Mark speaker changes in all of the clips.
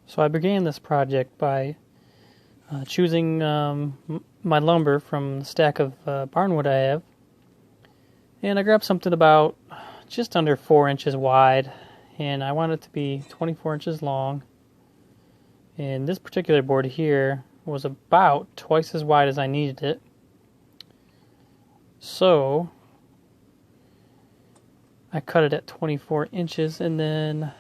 Speaker 1: So I began this project by choosing my lumber from the stack of barnwood I have. And I grabbed something about just under 4 inches wide, and I want it to be 24 inches long. And this particular board here was about twice as wide as I needed it. So I cut it at 24 inches, and then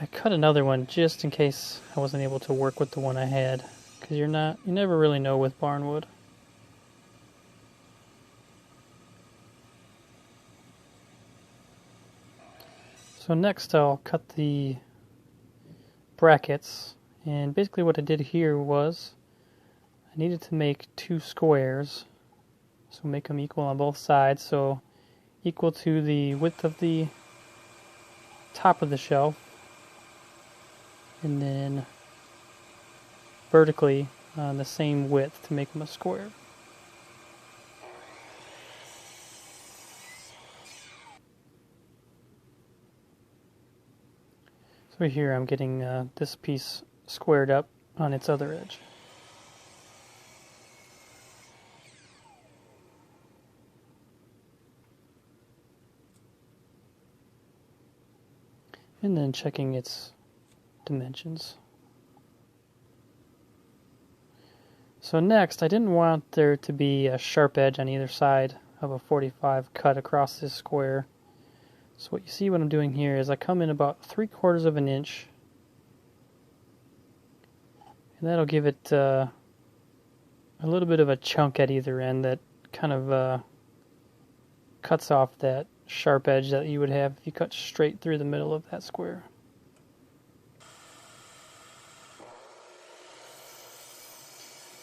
Speaker 1: I cut another one just in case I wasn't able to work with the one I had, because you never really know with barnwood. So next I'll cut the brackets, and basically what I did here was I needed to make 2 squares, so make them equal on both sides, so equal to the width of the top of the shelf, and then vertically on the same width to make them a square. So here I'm getting this piece squared up on its other edge. And then checking its dimensions. So next, I didn't want there to be a sharp edge on either side of a 45 cut across this square. So what you see what I'm doing here is I come in about 3/4 of an inch, and that'll give it a little bit of a chunk at either end that kind of cuts off that sharp edge that you would have if you cut straight through the middle of that square.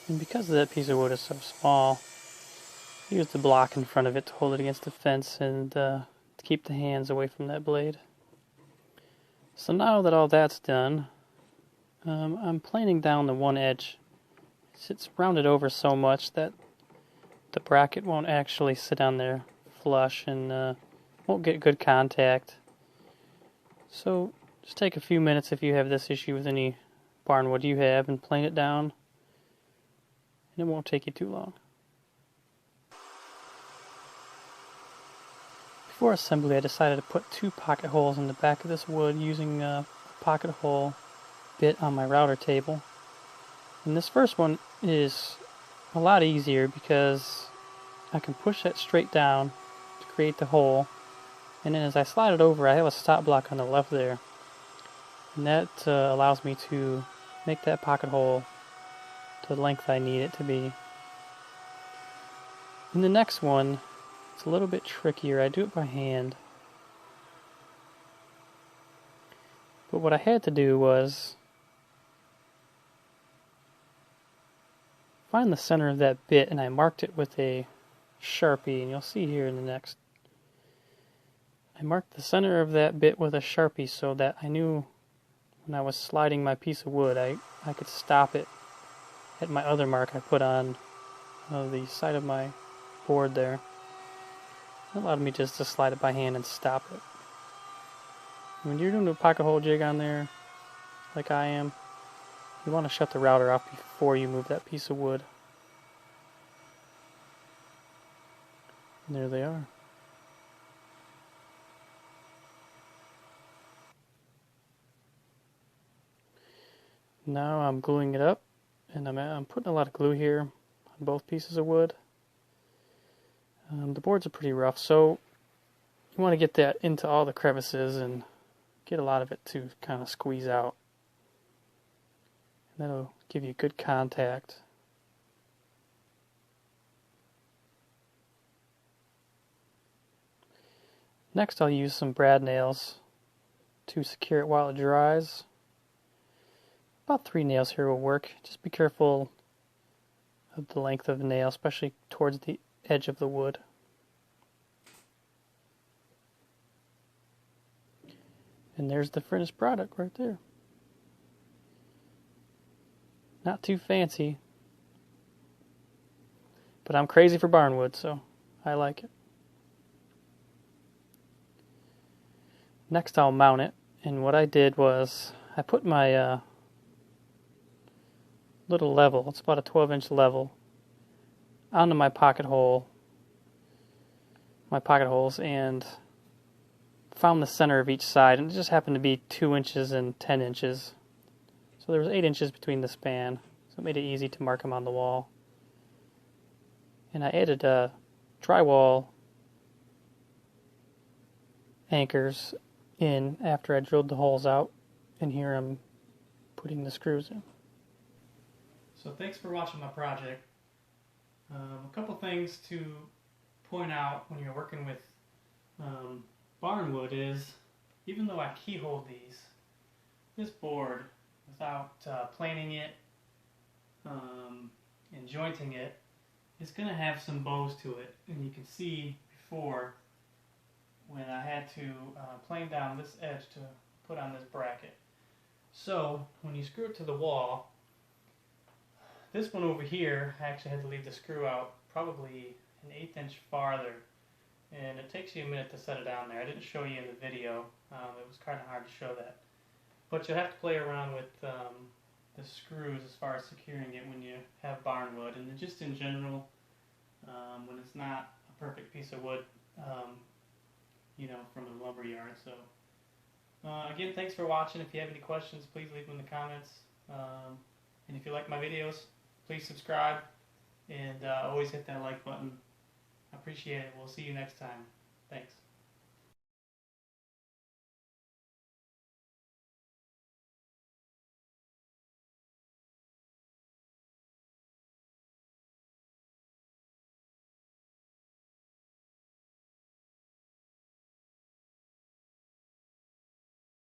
Speaker 1: And because that piece of wood is so small, I used the block in front of it to hold it against the fence and to keep the hands away from that blade. So now that all that's done, I'm planing down the one edge. It's rounded over so much that the bracket won't actually sit on there flush and won't get good contact. So just take a few minutes if you have this issue with any barnwood you have and plane it down, and it won't take you too long. Before assembly, I decided to put 2 pocket holes in the back of this wood using a pocket hole bit on my router table. And this first one is a lot easier because I can push that straight down to create the hole, and then as I slide it over, I have a stop block on the left there, and that allows me to make that pocket hole to the length I need it to be. In the next one, it's a little bit trickier. I do it by hand. But what I had to do was find the center of that bit, and I marked it with a Sharpie, and you'll see here in the next. I marked the center of that bit with a Sharpie so that I knew when I was sliding my piece of wood, I could stop it at my other mark I put on the side of my board there. It allowed me just to slide it by hand and stop it. When you're doing a pocket hole jig on there, like I am, you want to shut the router off before you move that piece of wood. And there they are. Now I'm gluing it up, and I'm putting a lot of glue here on both pieces of wood. The boards are pretty rough, so you want to get that into all the crevices and get a lot of it to kind of squeeze out. And that'll give you good contact. Next I'll use some brad nails to secure it while it dries. About 3 nails here will work. Just be careful of the length of the nail, especially towards the edge of the wood. And there's the finished product right there. Not too fancy, but I'm crazy for barnwood, so I like it. Next I'll mount it, And what I did was I put my little level, it's about a 12-inch level, onto my pocket holes, and found the center of each side, and it just happened to be 2 inches and 10 inches. So there was 8 inches between the span, so it made it easy to mark them on the wall. And I added drywall anchors in after I drilled the holes out, and here I'm putting the screws in. So thanks for watching my project. A couple things to point out when you're working with barnwood is, even though I keyhole these, this board, without planing it and jointing it, is going to have some bows to it. And you can see before when I had to plane down this edge to put on this bracket. So when you screw it to the wall, this one over here, I actually had to leave the screw out probably an 1/8 inch farther, and it takes you a minute to set it down there. I didn't show you in the video, it was kind of hard to show that. But you'll have to play around with the screws as far as securing it when you have barnwood, and just in general, when it's not a perfect piece of wood, from a lumber yard. So again, thanks for watching. If you have any questions, please leave them in the comments. And if you like my videos, please subscribe, and always hit that like button. I appreciate it. We'll see you next time. Thanks.